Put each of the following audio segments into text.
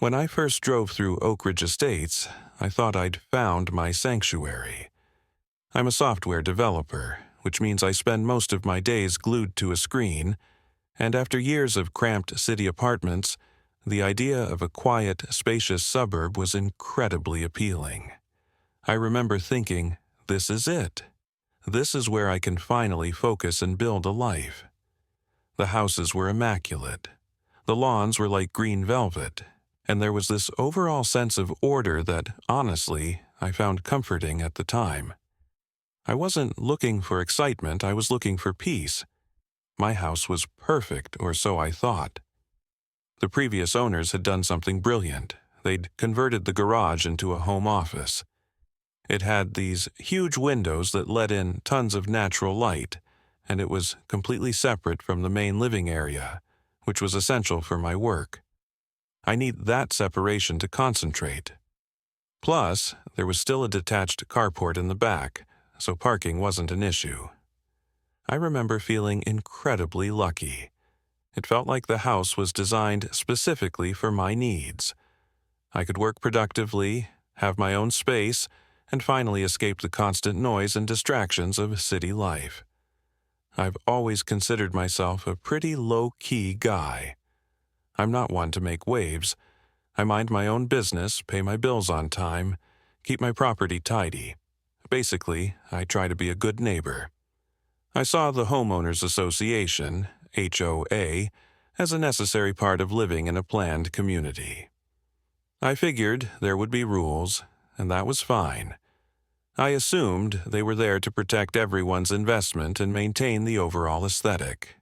When I first drove through Oak Ridge Estates, I thought I'd found my sanctuary. I'm a software developer, which means I spend most of my days glued to a screen, and after years of cramped city apartments, the idea of a quiet, spacious suburb was incredibly appealing. I remember thinking, this is it. This is where I can finally focus and build a life. The houses were immaculate. The lawns were like green velvet, and there was this overall sense of order that, honestly, I found comforting at the time. I wasn't looking for excitement, I was looking for peace. My house was perfect, or so I thought. The previous owners had done something brilliant. They'd converted the garage into a home office. It had these huge windows that let in tons of natural light, and it was completely separate from the main living area, which was essential for my work. I need that separation to concentrate. Plus, there was still a detached carport in the back, so parking wasn't an issue. I remember feeling incredibly lucky. It felt like the house was designed specifically for my needs. I could work productively, have my own space, and finally escape the constant noise and distractions of city life. I've always considered myself a pretty low-key guy. I'm not one to make waves. I mind my own business, pay my bills on time, keep my property tidy. Basically, I try to be a good neighbor. I saw the Homeowners Association, HOA, as a necessary part of living in a planned community. I figured there would be rules, and that was fine. I assumed they were there to protect everyone's investment and maintain the overall aesthetic.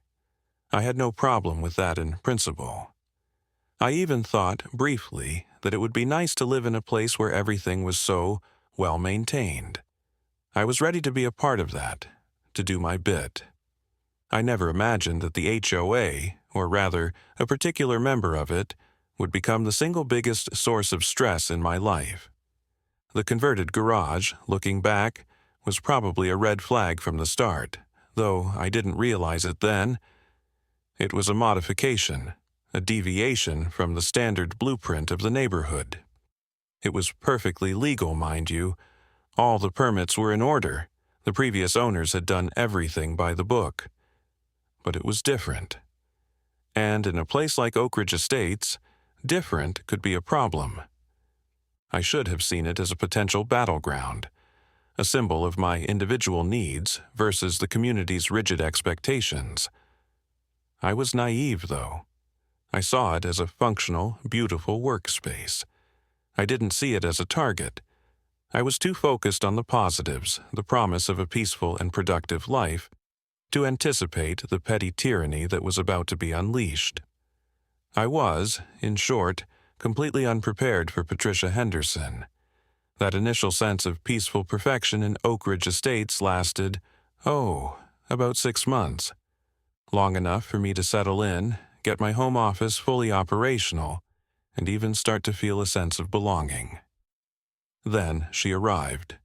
I had no problem with that in principle. I even thought, briefly, that it would be nice to live in a place where everything was so well maintained. I was ready to be a part of that, to do my bit. I never imagined that the HOA, or rather, a particular member of it, would become the single biggest source of stress in my life. The converted garage, looking back, was probably a red flag from the start, though I didn't realize it then. It was a modification, a deviation from the standard blueprint of the neighborhood. It was perfectly legal, mind you. All the permits were in order. The previous owners had done everything by the book. But it was different. And in a place like Oak Ridge Estates, different could be a problem. I should have seen it as a potential battleground, a symbol of my individual needs versus the community's rigid expectations. I was naive, though. I saw it as a functional, beautiful workspace. I didn't see it as a target. I was too focused on the positives, the promise of a peaceful and productive life, to anticipate the petty tyranny that was about to be unleashed. I was, in short, completely unprepared for Patricia Henderson. That initial sense of peaceful perfection in Oak Ridge Estates lasted, about 6 months. Long enough for me to settle in, get my home office fully operational, and even start to feel a sense of belonging. Then she arrived.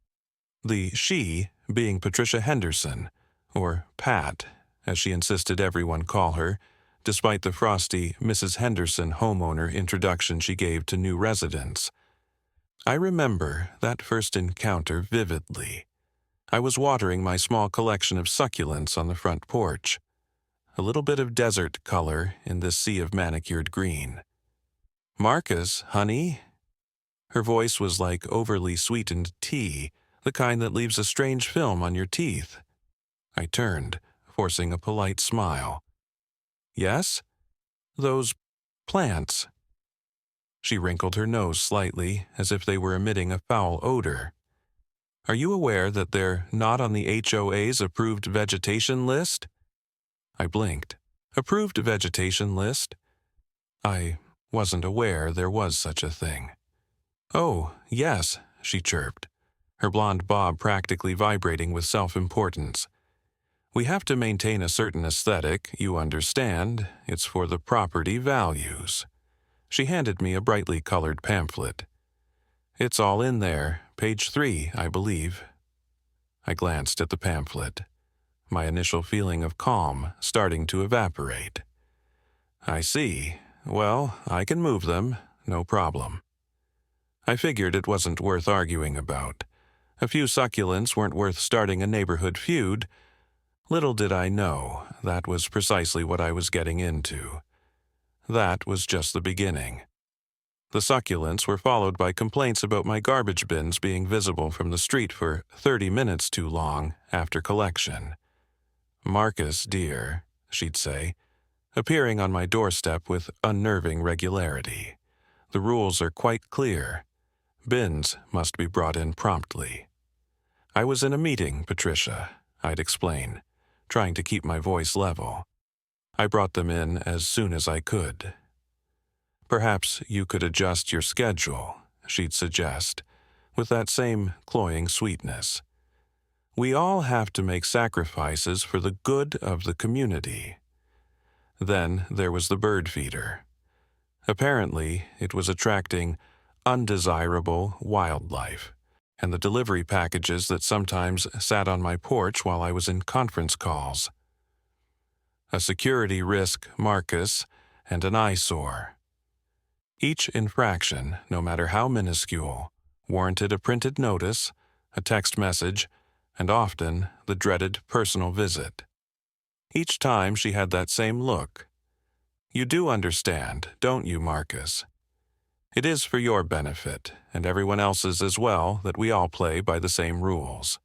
The she being Patricia Henderson, or Pat, as she insisted everyone call her, despite the frosty Mrs. Henderson homeowner introduction she gave to new residents. I remember that first encounter vividly. I was watering my small collection of succulents on the front porch. A little bit of desert color in this sea of manicured green. "Marcus, honey?" Her voice was like overly sweetened tea, the kind that leaves a strange film on your teeth. I turned, forcing a polite smile. "Yes? Those plants." She wrinkled her nose slightly, as if they were emitting a foul odor. "Are you aware that they're not on the HOA's approved vegetation list?" I blinked. Approved vegetation list? I wasn't aware there was such a thing. "Oh, yes," she chirped, her blonde bob practically vibrating with self-importance. "We have to maintain a certain aesthetic, you understand. It's for the property values." She handed me a brightly colored pamphlet. "It's all in there, page 3, I believe." I glanced at the pamphlet, my initial feeling of calm starting to evaporate. "I see. Well, I can move them, no problem. I figured it wasn't worth arguing about. A few succulents weren't worth starting a neighborhood feud. Little did I know that was precisely what I was getting into. That was just the beginning. The succulents were followed by complaints about my garbage bins being visible from the street for 30 minutes too long after collection. "Marcus, dear," she'd say, appearing on my doorstep with unnerving regularity. "The rules are quite clear. Bins must be brought in promptly." "I was in a meeting, Patricia," I'd explain, trying to keep my voice level. "I brought them in as soon as I could." "Perhaps you could adjust your schedule," she'd suggest, with that same cloying sweetness. "We all have to make sacrifices for the good of the community." Then there was the bird feeder. Apparently, it was attracting undesirable wildlife, and the delivery packages that sometimes sat on my porch while I was in conference calls. A security risk, Marcus, and an eyesore. Each infraction, no matter how minuscule, warranted a printed notice, a text message, and often the dreaded personal visit. Each time she had that same look. "You do understand, don't you, Marcus? It is for your benefit, and everyone else's as well, that we all play by the same rules."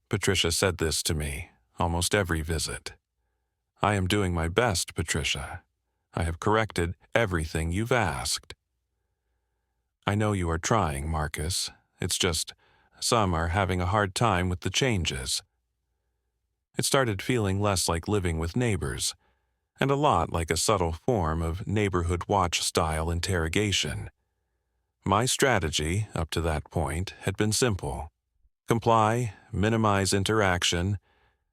Patricia said this to me almost every visit. "I am doing my best, Patricia. I have corrected everything you've asked." "I know you are trying, Marcus. It's just some are having a hard time with the changes." It started feeling less like living with neighbors, and a lot like a subtle form of neighborhood watch-style interrogation. My strategy, up to that point, had been simple: comply, minimize interaction,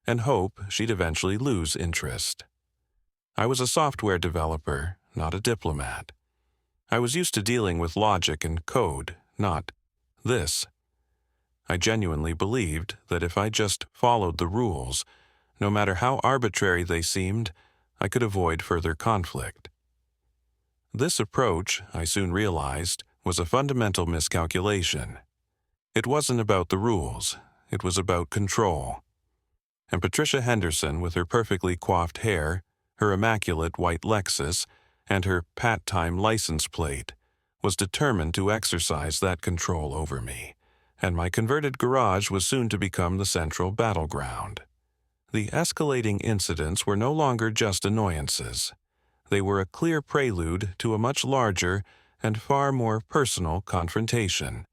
and hope she'd eventually lose interest. I was a software developer, not a diplomat. I was used to dealing with logic and code, not this. I genuinely believed that if I just followed the rules, no matter how arbitrary they seemed, I could avoid further conflict. This approach, I soon realized, was a fundamental miscalculation. It wasn't about the rules, it was about control. And Patricia Henderson, with her perfectly coiffed hair, her immaculate white Lexus, and her pat-time license plate, was determined to exercise that control over me, and my converted garage was soon to become the central battleground. The escalating incidents were no longer just annoyances. They were a clear prelude to a much larger and far more personal confrontation.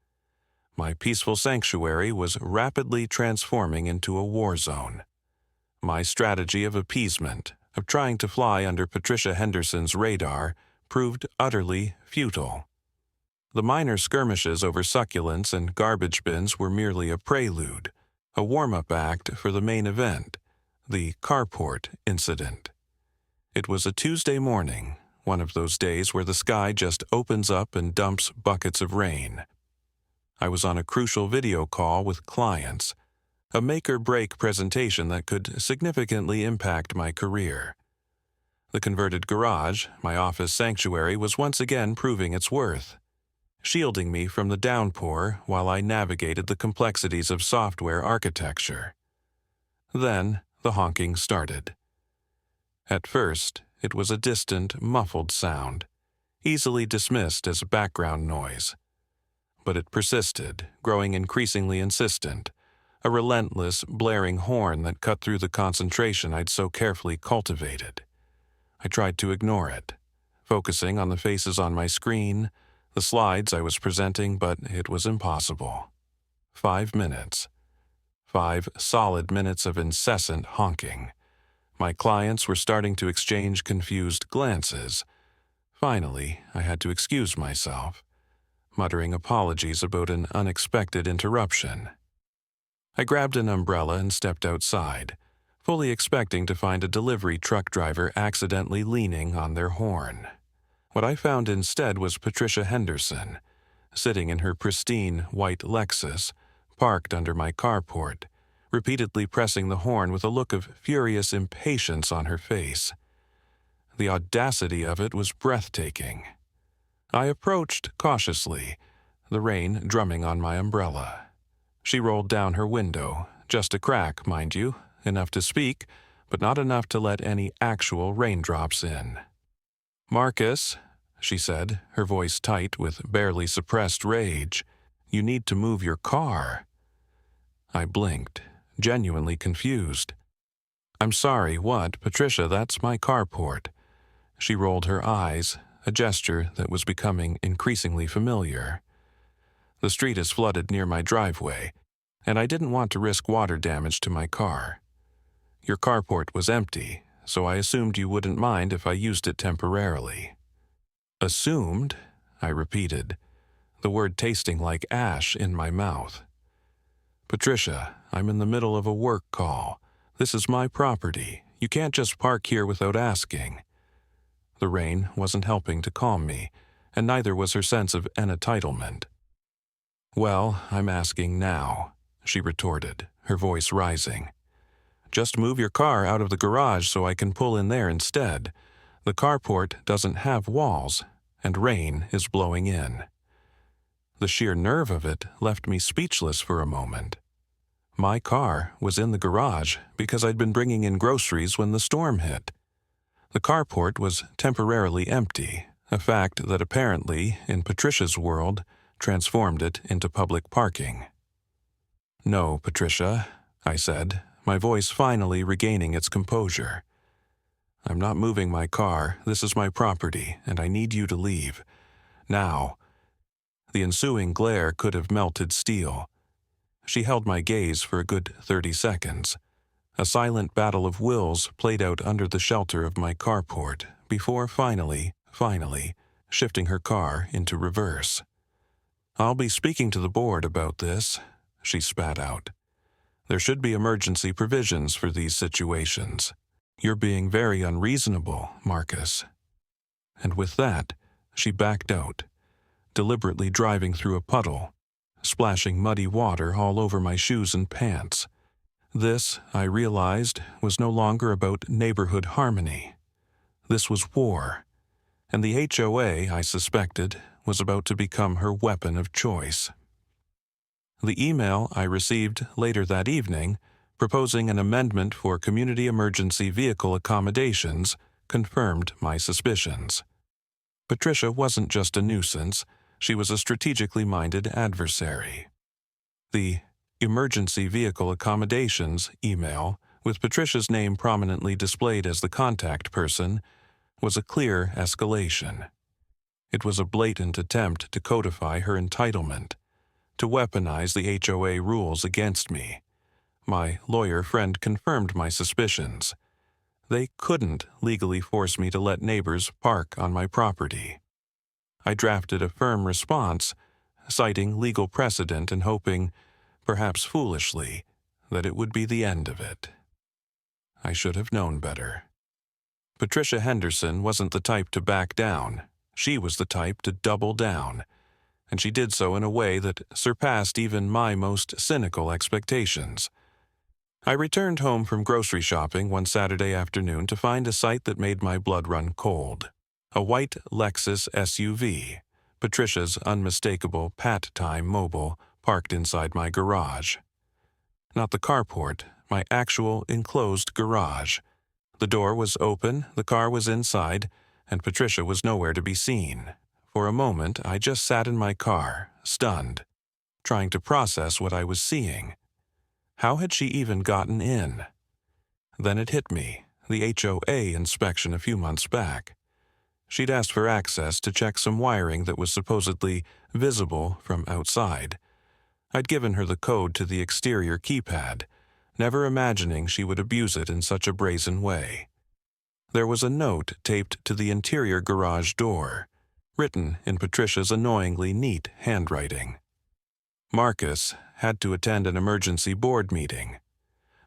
My peaceful sanctuary was rapidly transforming into a war zone. My strategy of appeasement, of trying to fly under Patricia Henderson's radar, proved utterly futile. The minor skirmishes over succulents and garbage bins were merely a prelude, a warm-up act for the main event, the carport incident. It was a Tuesday morning, one of those days where the sky just opens up and dumps buckets of rain. I was on a crucial video call with clients, a make-or-break presentation that could significantly impact my career. The converted garage, my office sanctuary, was once again proving its worth, shielding me from the downpour while I navigated the complexities of software architecture. Then the honking started. At first, it was a distant, muffled sound, easily dismissed as background noise. But it persisted, growing increasingly insistent, a relentless, blaring horn that cut through the concentration I'd so carefully cultivated. I tried to ignore it, focusing on the faces on my screen, the slides I was presenting, but it was impossible. 5 minutes. 5 solid minutes of incessant honking. My clients were starting to exchange confused glances. Finally, I had to excuse myself, muttering apologies about an unexpected interruption. I grabbed an umbrella and stepped outside, fully expecting to find a delivery truck driver accidentally leaning on their horn. What I found instead was Patricia Henderson, sitting in her pristine white Lexus, parked under my carport, repeatedly pressing the horn with a look of furious impatience on her face. The audacity of it was breathtaking. I approached cautiously, the rain drumming on my umbrella. She rolled down her window, just a crack, mind you, enough to speak, but not enough to let any actual raindrops in. "Marcus," she said, her voice tight with barely suppressed rage, "you need to move your car." I blinked, genuinely confused. "I'm sorry, what, Patricia, that's my carport." She rolled her eyes, a gesture that was becoming increasingly familiar. "The street is flooded near my driveway, and I didn't want to risk water damage to my car. Your carport was empty, so I assumed you wouldn't mind if I used it temporarily." "Assumed?" I repeated, the word tasting like ash in my mouth. "Patricia, I'm in the middle of a work call. This is my property. You can't just park here without asking." The rain wasn't helping to calm me, and neither was her sense of entitlement. "Well, I'm asking now," she retorted, her voice rising. "Just move your car out of the garage so I can pull in there instead. The carport doesn't have walls, and rain is blowing in." The sheer nerve of it left me speechless for a moment. My car was in the garage because I'd been bringing in groceries when the storm hit. The carport was temporarily empty, a fact that apparently, in Patricia's world, transformed it into public parking. "No, Patricia," I said, my voice finally regaining its composure. "I'm not moving my car. This is my property, and I need you to leave. Now." The ensuing glare could have melted steel. She held my gaze for a good 30 seconds. A silent battle of wills played out under the shelter of my carport before finally, shifting her car into reverse. "I'll be speaking to the board about this," she spat out. "There should be emergency provisions for these situations. You're being very unreasonable, Marcus." And with that, she backed out, deliberately driving through a puddle, splashing muddy water all over my shoes and pants. This, I realized, was no longer about neighborhood harmony. This was war, and the HOA, I suspected, was about to become her weapon of choice. The email I received later that evening, proposing an amendment for community emergency vehicle accommodations, confirmed my suspicions. Patricia wasn't just a nuisance, she was a strategically minded adversary. The emergency vehicle accommodations email, with Patricia's name prominently displayed as the contact person, was a clear escalation. It was a blatant attempt to codify her entitlement, to weaponize the HOA rules against me. My lawyer friend confirmed my suspicions. They couldn't legally force me to let neighbors park on my property. I drafted a firm response, citing legal precedent and hoping, perhaps foolishly, that it would be the end of it. I should have known better. Patricia Henderson wasn't the type to back down. She was the type to double down, and she did so in a way that surpassed even my most cynical expectations. I returned home from grocery shopping one Saturday afternoon to find a sight that made my blood run cold. A white Lexus SUV, Patricia's unmistakable Pat-Time mobile, parked inside my garage. Not the carport, my actual enclosed garage. The door was open, the car was inside, and Patricia was nowhere to be seen. For a moment, I just sat in my car, stunned, trying to process what I was seeing. How had she even gotten in? Then it hit me, the HOA inspection a few months back. She'd asked for access to check some wiring that was supposedly visible from outside. I'd given her the code to the exterior keypad, never imagining she would abuse it in such a brazen way. There was a note taped to the interior garage door, written in Patricia's annoyingly neat handwriting. "Marcus had to attend an emergency board meeting.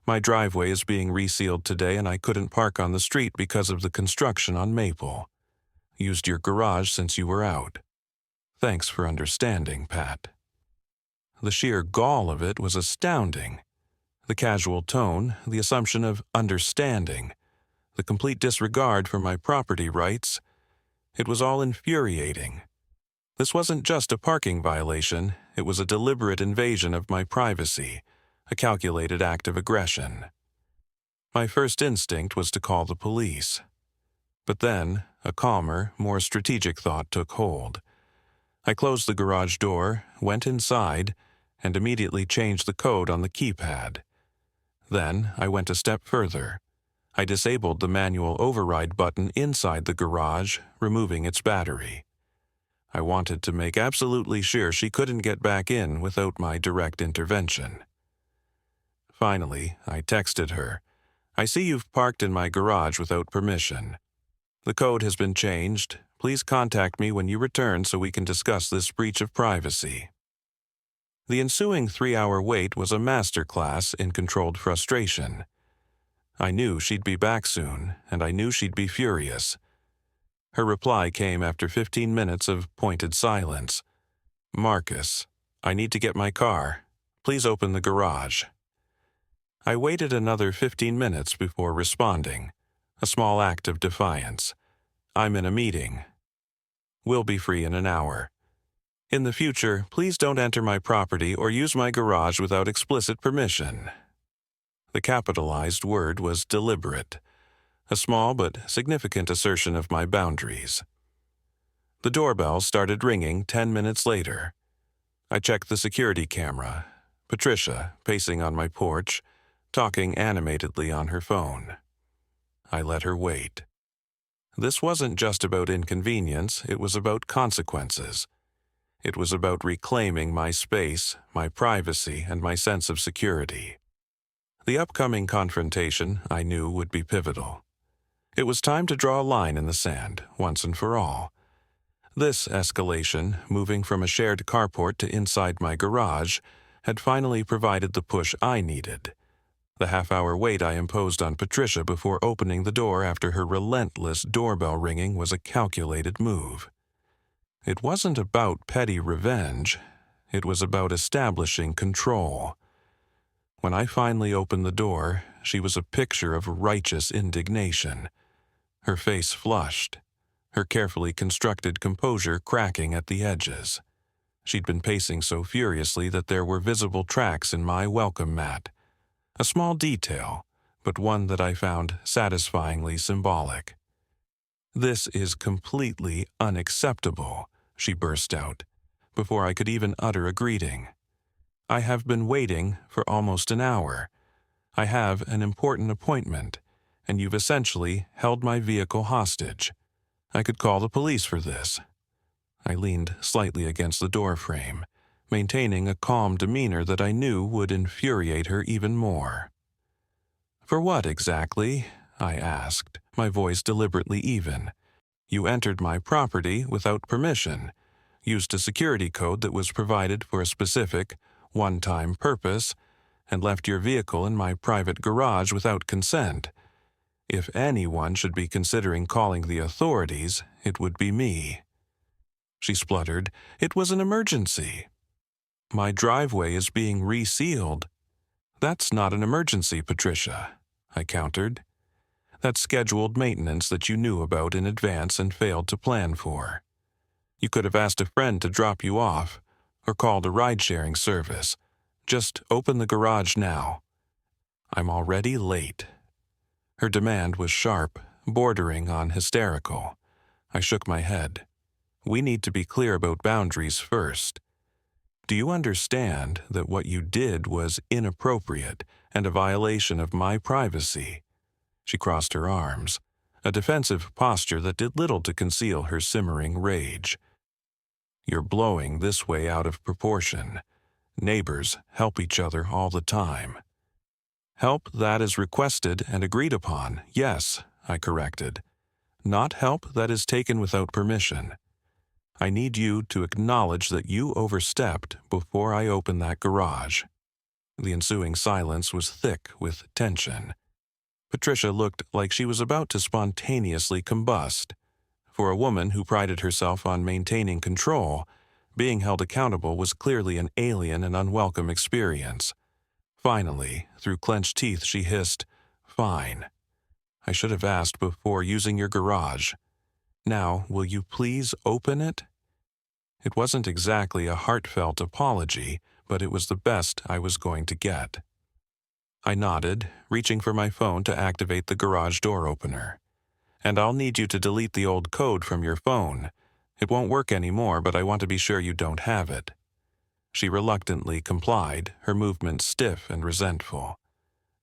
My driveway is being resealed today and I couldn't park on the street because of the construction on Maple. Used your garage since you were out. Thanks for understanding, Pat." The sheer gall of it was astounding. The casual tone, the assumption of understanding, the complete disregard for my property rights. It was all infuriating. This wasn't just a parking violation, it was a deliberate invasion of my privacy, a calculated act of aggression. My first instinct was to call the police. But then, a calmer, more strategic thought took hold. I closed the garage door, went inside, and immediately changed the code on the keypad. Then, I went a step further. I disabled the manual override button inside the garage, removing its battery. I wanted to make absolutely sure she couldn't get back in without my direct intervention. Finally, I texted her, "I see you've parked in my garage without permission. The code has been changed. Please contact me when you return so we can discuss this breach of privacy." The ensuing 3-hour wait was a masterclass in controlled frustration. I knew she'd be back soon, and I knew she'd be furious. Her reply came after 15 minutes of pointed silence. "Marcus, I need to get my car. Please open the garage." I waited another 15 minutes before responding, a small act of defiance. "I'm in a meeting. We'll be free in an hour. In the future, please don't enter my property or use my garage without explicit permission." The capitalized word was deliberate, a small but significant assertion of my boundaries. The doorbell started ringing 10 minutes later. I checked the security camera. Patricia, pacing on my porch, talking animatedly on her phone. I let her wait. This wasn't just about inconvenience, it was about consequences. It was about reclaiming my space, my privacy, and my sense of security. The upcoming confrontation, I knew, would be pivotal. It was time to draw a line in the sand, once and for all. This escalation, moving from a shared carport to inside my garage, had finally provided the push I needed. The half-hour wait I imposed on Patricia before opening the door after her relentless doorbell ringing was a calculated move. It wasn't about petty revenge. It was about establishing control. When I finally opened the door, she was a picture of righteous indignation. Her face flushed, her carefully constructed composure cracking at the edges. She'd been pacing so furiously that there were visible tracks in my welcome mat. A small detail, but one that I found satisfyingly symbolic. "This is completely unacceptable," she burst out, before I could even utter a greeting. "I have been waiting for almost an hour. I have an important appointment, and you've essentially held my vehicle hostage. I could call the police for this." I leaned slightly against the door frame, maintaining a calm demeanor that I knew would infuriate her even more. "For what exactly?" I asked, my voice deliberately even. "You entered my property without permission, used a security code that was provided for a specific, one-time purpose, and left your vehicle in my private garage without consent. If anyone should be considering calling the authorities, it would be me." She spluttered, "It was an emergency." "My driveway is being resealed." "That's not an emergency, Patricia," I countered. "That's scheduled maintenance that you knew about in advance and failed to plan for. You could have asked a friend to drop you off, or called a ride-sharing service. Just open the garage now. I'm already late." Her demand was sharp, bordering on hysterical. I shook my head. "We need to be clear about boundaries first. Do you understand that what you did was inappropriate and a violation of my privacy?" She crossed her arms, a defensive posture that did little to conceal her simmering rage. "You're blowing this way out of proportion. Neighbors help each other all the time." "Help that is requested and agreed upon, yes," I corrected. "Not help that is taken without permission. I need you to acknowledge that you overstepped before I open that garage." The ensuing silence was thick with tension. Patricia looked like she was about to spontaneously combust. For a woman who prided herself on maintaining control, being held accountable was clearly an alien and unwelcome experience. Finally, through clenched teeth, she hissed, "Fine. I should have asked before using your garage. Now, will you please open it?" It wasn't exactly a heartfelt apology, but it was the best I was going to get. I nodded, reaching for my phone to activate the garage door opener. "And I'll need you to delete the old code from your phone. It won't work anymore, but I want to be sure you don't have it." She reluctantly complied, her movements stiff and resentful.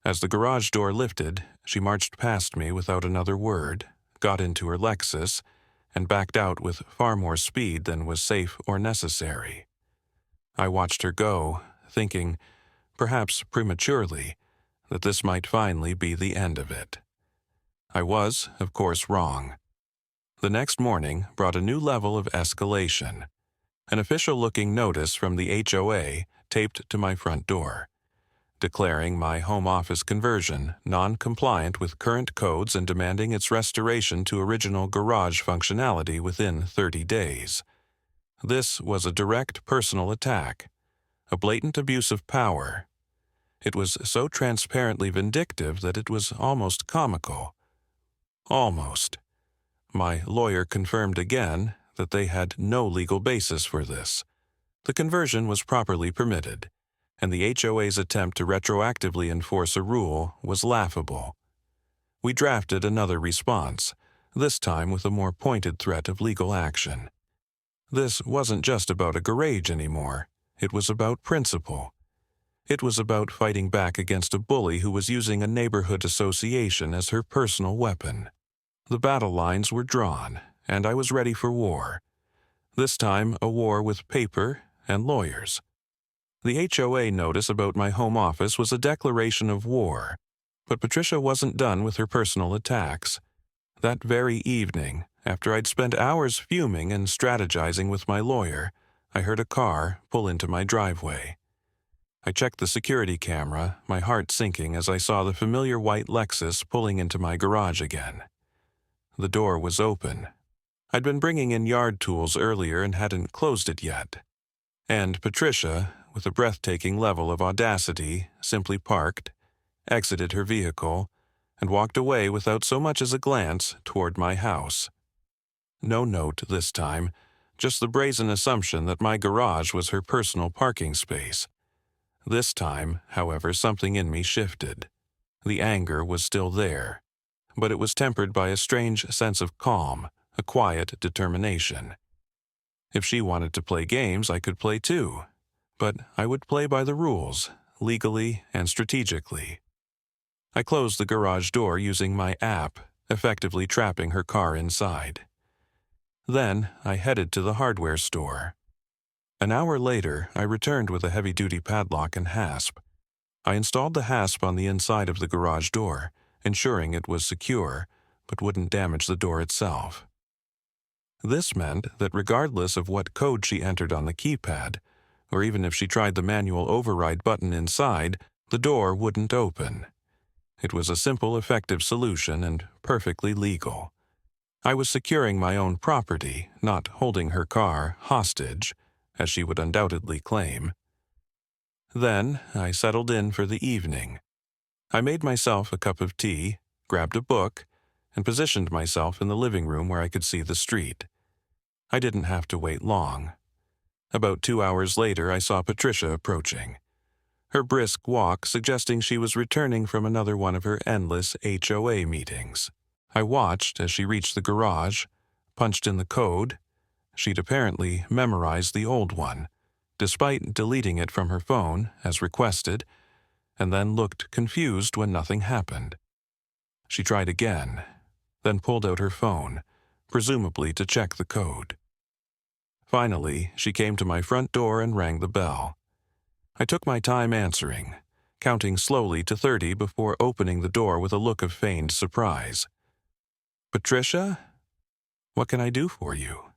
As the garage door lifted, she marched past me without another word, got into her Lexus, and backed out with far more speed than was safe or necessary. I watched her go, thinking, perhaps prematurely, that this might finally be the end of it. I was, of course, wrong. The next morning brought a new level of escalation. An official-looking notice from the HOA taped to my front door, declaring my home office conversion non-compliant with current codes and demanding its restoration to original garage functionality within 30 days. This was a direct personal attack, a blatant abuse of power. It was so transparently vindictive that it was almost comical. Almost. My lawyer confirmed again that they had no legal basis for this. The conversion was properly permitted, and the HOA's attempt to retroactively enforce a rule was laughable. We drafted another response, this time with a more pointed threat of legal action. This wasn't just about a garage anymore. It was about principle. It was about fighting back against a bully who was using a neighborhood association as her personal weapon. The battle lines were drawn, and I was ready for war. This time a war with paper and lawyers. The HOA notice about my home office was a declaration of war, but Patricia wasn't done with her personal attacks. That very evening, after I'd spent hours fuming and strategizing with my lawyer, I heard a car pull into my driveway. I checked the security camera, my heart sinking as I saw the familiar white Lexus pulling into my garage again. The door was open. I'd been bringing in yard tools earlier and hadn't closed it yet. And Patricia, with a breathtaking level of audacity, simply parked, exited her vehicle, and walked away without so much as a glance toward my house. No note this time, just the brazen assumption that my garage was her personal parking space. This time, however, something in me shifted. The anger was still there, but it was tempered by a strange sense of calm, a quiet determination. If she wanted to play games, I could play too, but I would play by the rules, legally and strategically. I closed the garage door using my app, effectively trapping her car inside. Then I headed to the hardware store. An hour later, I returned with a heavy-duty padlock and hasp. I installed the hasp on the inside of the garage door, ensuring it was secure, but wouldn't damage the door itself. This meant that regardless of what code she entered on the keypad, or even if she tried the manual override button inside, the door wouldn't open. It was a simple, effective solution and perfectly legal. I was securing my own property, not holding her car hostage, as she would undoubtedly claim. Then I settled in for the evening. I made myself a cup of tea, grabbed a book, and positioned myself in the living room where I could see the street. I didn't have to wait long. About 2 hours later, I saw Patricia approaching. Her brisk walk suggesting she was returning from another one of her endless HOA meetings. I watched as she reached the garage, punched in the code. She'd apparently memorized the old one, despite deleting it from her phone, as requested, and then looked confused when nothing happened. She tried again, then pulled out her phone, presumably to check the code. Finally, she came to my front door and rang the bell. I took my time answering, counting slowly to 30 before opening the door with a look of feigned surprise. "Patricia? What can I do for you?"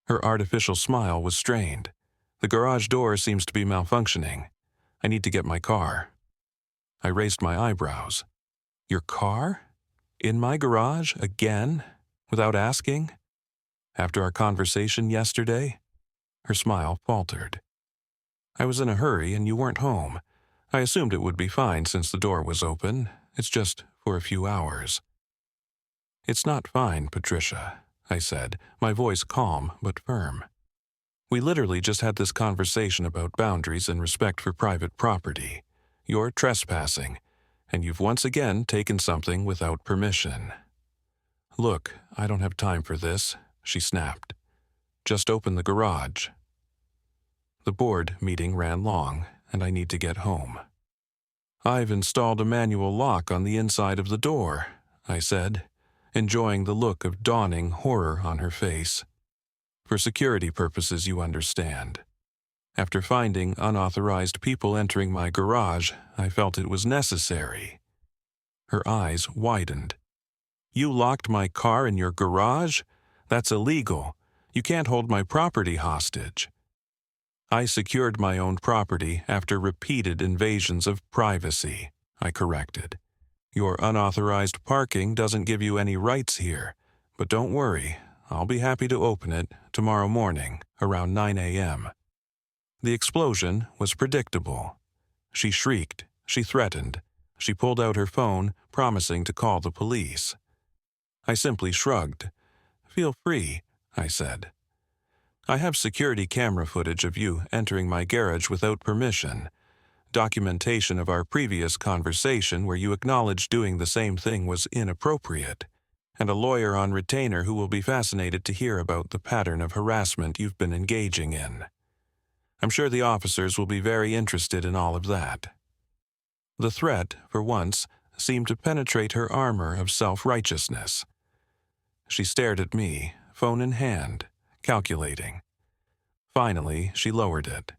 Her artificial smile was strained. "The garage door seems to be malfunctioning. I need to get my car." I raised my eyebrows. "Your car? In my garage again? Without asking? After our conversation yesterday?" Her smile faltered. "I was in a hurry and you weren't home. I assumed it would be fine since the door was open. It's just for a few hours." "It's not fine, Patricia," I said, my voice calm but firm. We literally just had this conversation about boundaries and respect for private property. You're trespassing, and you've once again taken something without permission." "Look, I don't have time for this," she snapped. "Just open the garage." The board meeting ran long, and I need to get home. "I've installed a manual lock on the inside of the door," I said, enjoying the look of dawning horror on her face. "For security purposes, you understand. After finding unauthorized people entering my garage, I felt it was necessary." Her eyes widened. "You locked my car in your garage? That's illegal. You can't hold my property hostage." "I secured my own property after repeated invasions of privacy," I corrected. "Your unauthorized parking doesn't give you any rights here, but don't worry, I'll be happy to open it tomorrow morning around 9 a.m. The explosion was predictable. She shrieked, she threatened, she pulled out her phone, promising to call the police. I simply shrugged. "Feel free," I said. "I have security camera footage of you entering my garage without permission, documentation of our previous conversation where you acknowledged doing the same thing was inappropriate, and a lawyer on retainer who will be fascinated to hear about the pattern of harassment you've been engaging in. I'm sure the officers will be very interested in all of that." The threat, for once, seemed to penetrate her armor of self-righteousness. She stared at me, phone in hand, calculating. Finally, she lowered it.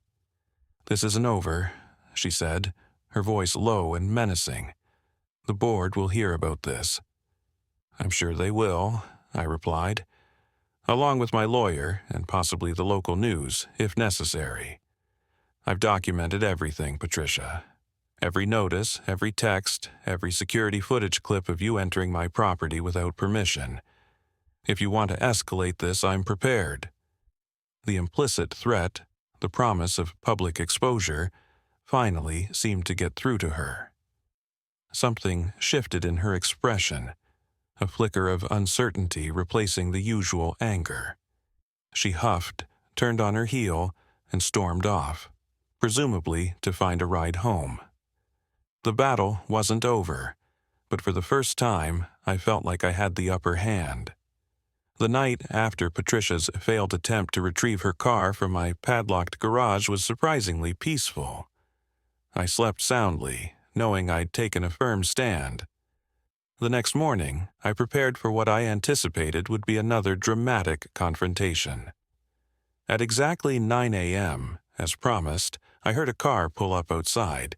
"This isn't over," she said, her voice low and menacing. "The board will hear about this." "I'm sure they will," I replied, "along with my lawyer and possibly the local news, if necessary. I've documented everything, Patricia. Every notice, every text, every security footage clip of you entering my property without permission. If you want to escalate this, I'm prepared." The implicit threat, the promise of public exposure, finally seemed to get through to her. Something shifted in her expression, a flicker of uncertainty replacing the usual anger. She huffed, turned on her heel, and stormed off, presumably to find a ride home. The battle wasn't over, but for the first time, I felt like I had the upper hand. The night after Patricia's failed attempt to retrieve her car from my padlocked garage was surprisingly peaceful. I slept soundly, knowing I'd taken a firm stand. The next morning, I prepared for what I anticipated would be another dramatic confrontation. At exactly 9 a.m., as promised, I heard a car pull up outside,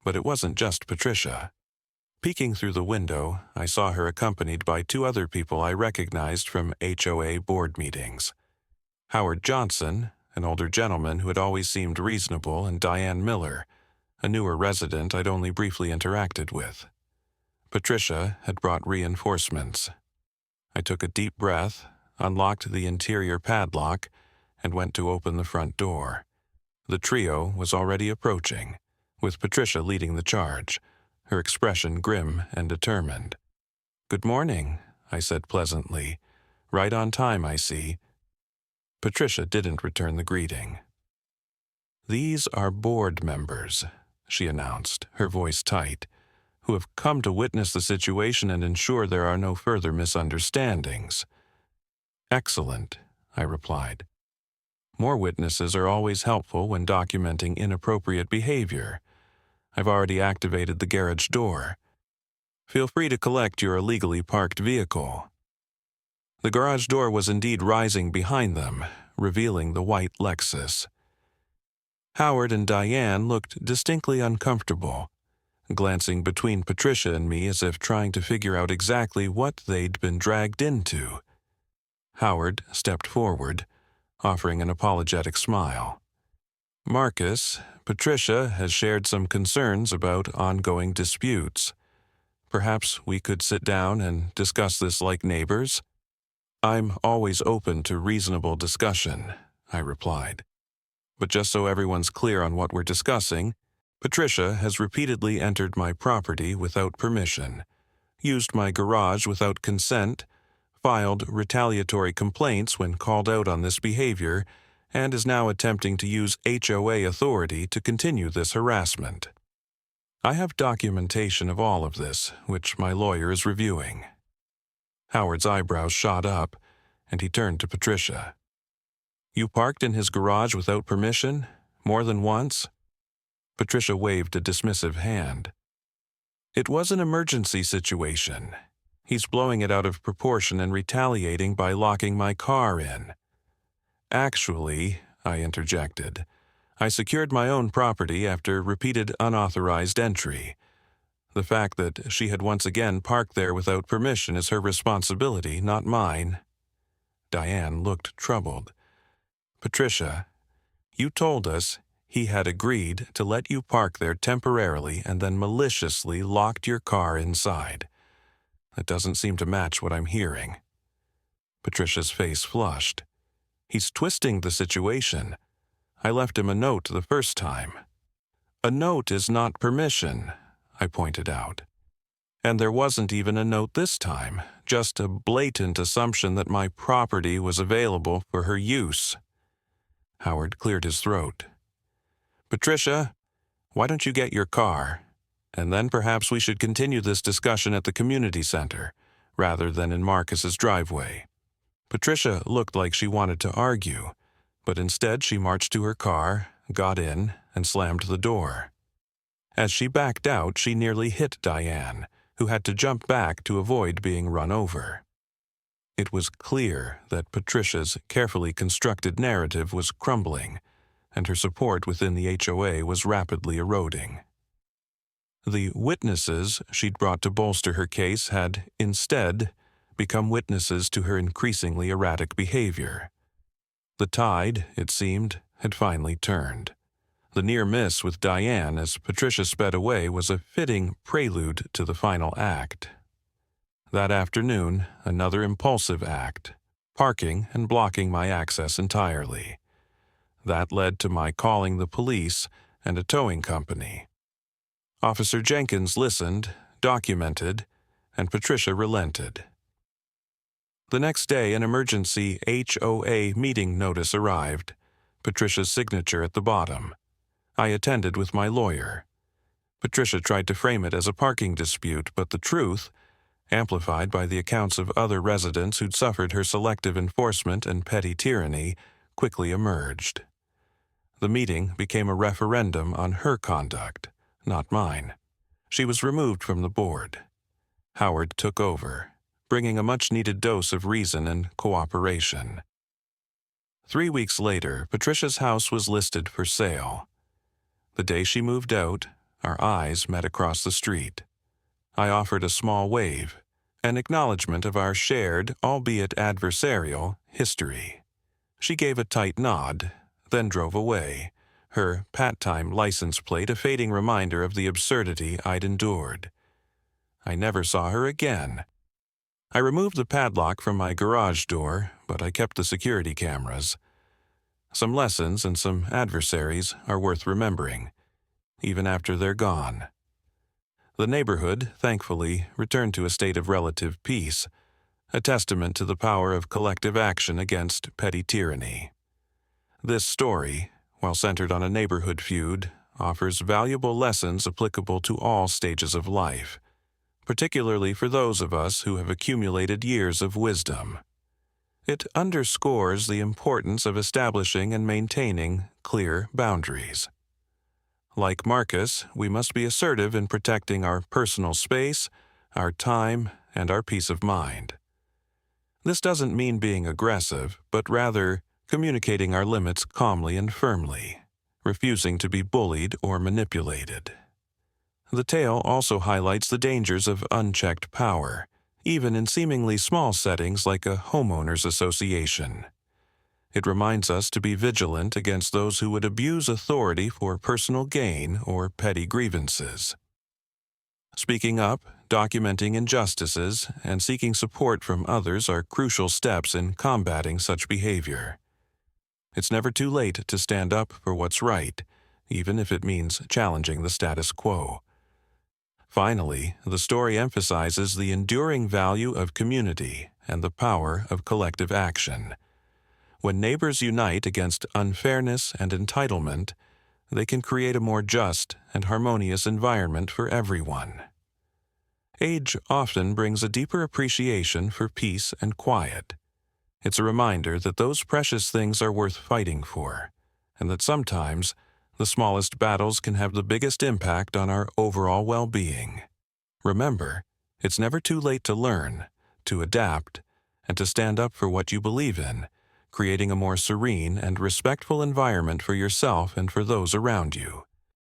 but it wasn't just Patricia. Peeking through the window, I saw her accompanied by two other people I recognized from HOA board meetings. Howard Johnson, an older gentleman who had always seemed reasonable, and Diane Miller, a newer resident I'd only briefly interacted with. Patricia had brought reinforcements. I took a deep breath, unlocked the interior padlock, and went to open the front door. The trio was already approaching, with Patricia leading the charge, her expression grim and determined. "Good morning," I said pleasantly. "Right on time, I see." Patricia didn't return the greeting. "These are board members," she announced, her voice tight, "who have come to witness the situation and ensure there are no further misunderstandings." "Excellent," I replied. "More witnesses are always helpful when documenting inappropriate behavior. I've already activated the garage door. Feel free to collect your illegally parked vehicle." The garage door was indeed rising behind them, revealing the white Lexus. Howard and Diane looked distinctly uncomfortable, glancing between Patricia and me as if trying to figure out exactly what they'd been dragged into. Howard stepped forward, offering an apologetic smile. "Marcus, Patricia has shared some concerns about ongoing disputes. Perhaps we could sit down and discuss this like neighbors?" "I'm always open to reasonable discussion," I replied. "But just so everyone's clear on what we're discussing, Patricia has repeatedly entered my property without permission, used my garage without consent, filed retaliatory complaints when called out on this behavior, and is now attempting to use HOA authority to continue this harassment. I have documentation of all of this, which my lawyer is reviewing." Howard's eyebrows shot up, and he turned to Patricia. "You parked in his garage without permission? More than once?" Patricia waved a dismissive hand. "It was an emergency situation. He's blowing it out of proportion and retaliating by locking my car in." "Actually," I interjected, "I secured my own property after repeated unauthorized entry. The fact that she had once again parked there without permission is her responsibility, not mine." Diane looked troubled. "Patricia, you told us he had agreed to let you park there temporarily and then maliciously locked your car inside. That doesn't seem to match what I'm hearing." Patricia's face flushed. "He's twisting the situation. I left him a note the first time." "A note is not permission," I pointed out. "And there wasn't even a note this time, just a blatant assumption that my property was available for her use." Howard cleared his throat. "Patricia, why don't you get your car? And then perhaps we should continue this discussion at the community center, rather than in Marcus's driveway." Patricia looked like she wanted to argue, but instead she marched to her car, got in, and slammed the door. As she backed out, she nearly hit Diane, who had to jump back to avoid being run over. It was clear that Patricia's carefully constructed narrative was crumbling, and her support within the HOA was rapidly eroding. The witnesses she'd brought to bolster her case had, instead, become witnesses to her increasingly erratic behavior. The tide, it seemed, had finally turned. The near miss with Diane as Patricia sped away was a fitting prelude to the final act. That afternoon, another impulsive act, parking and blocking my access entirely. That led to my calling the police and a towing company. Officer Jenkins listened, documented, and Patricia relented. The next day, an emergency HOA meeting notice arrived, Patricia's signature at the bottom. I attended with my lawyer. Patricia tried to frame it as a parking dispute, but the truth, amplified by the accounts of other residents who'd suffered her selective enforcement and petty tyranny, quickly emerged. The meeting became a referendum on her conduct, not mine. She was removed from the board. Howard took over, bringing a much-needed dose of reason and cooperation. 3 weeks later, Patricia's house was listed for sale. The day she moved out, our eyes met across the street. I offered a small wave, an acknowledgement of our shared, albeit adversarial, history. She gave a tight nod, then drove away, her pat-time license plate a fading reminder of the absurdity I'd endured. I never saw her again. I removed the padlock from my garage door, but I kept the security cameras. Some lessons and some adversaries are worth remembering, even after they're gone. The neighborhood, thankfully, returned to a state of relative peace, a testament to the power of collective action against petty tyranny. This story, while centered on a neighborhood feud, offers valuable lessons applicable to all stages of life, particularly for those of us who have accumulated years of wisdom. It underscores the importance of establishing and maintaining clear boundaries. Like Marcus, we must be assertive in protecting our personal space, our time, and our peace of mind. This doesn't mean being aggressive, but rather communicating our limits calmly and firmly, refusing to be bullied or manipulated. The tale also highlights the dangers of unchecked power, even in seemingly small settings like a Homeowners Association. It reminds us to be vigilant against those who would abuse authority for personal gain or petty grievances. Speaking up, documenting injustices, and seeking support from others are crucial steps in combating such behavior. It's never too late to stand up for what's right, even if it means challenging the status quo. Finally, the story emphasizes the enduring value of community and the power of collective action. When neighbors unite against unfairness and entitlement, they can create a more just and harmonious environment for everyone. Age often brings a deeper appreciation for peace and quiet. It's a reminder that those precious things are worth fighting for, and that sometimes the smallest battles can have the biggest impact on our overall well-being. Remember, it's never too late to learn, to adapt, and to stand up for what you believe in, creating a more serene and respectful environment for yourself and for those around you.